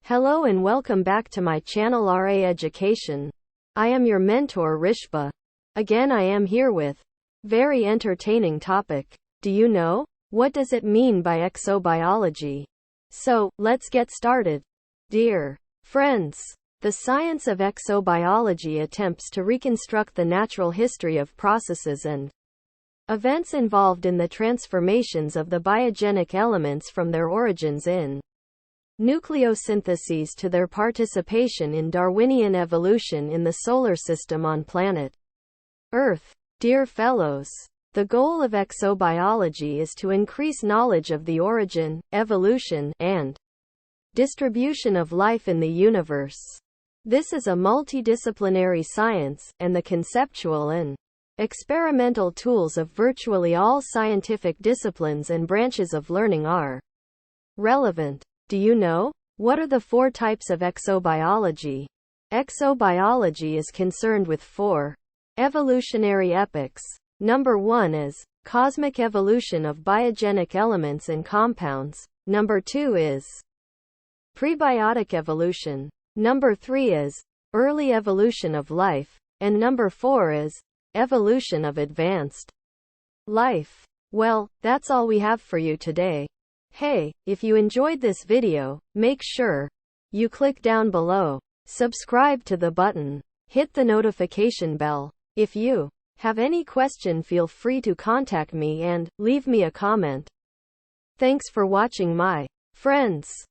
Hello and welcome back to my channel RA Education. I am your mentor Rishba. Again I am here with very entertaining topic. Do you know? What does it mean by exobiology? So, let's get started. Dear friends, the science of exobiology attempts to reconstruct the natural history of processes and events involved in the transformations of the biogenic elements from their origins in nucleosyntheses to their participation in Darwinian evolution in the solar system on planet Earth. Dear fellows, the goal of exobiology is to increase knowledge of the origin, evolution, and distribution of life in the universe. This is a multidisciplinary science, and the conceptual and experimental tools of virtually all scientific disciplines and branches of learning are relevant. Do you know? What are the 4 types of exobiology? Exobiology is concerned with 4 evolutionary epochs. Number 1 is cosmic evolution of biogenic elements and compounds. Number 2 is prebiotic evolution. Number 3 is early evolution of life. And number 4 is evolution of advanced life. Well, that's all we have for you today. Hey, if you enjoyed this video, make sure you click down below, subscribe to the button, hit the notification bell. If you have any question, feel free to contact me and leave me a comment. Thanks for watching my friends.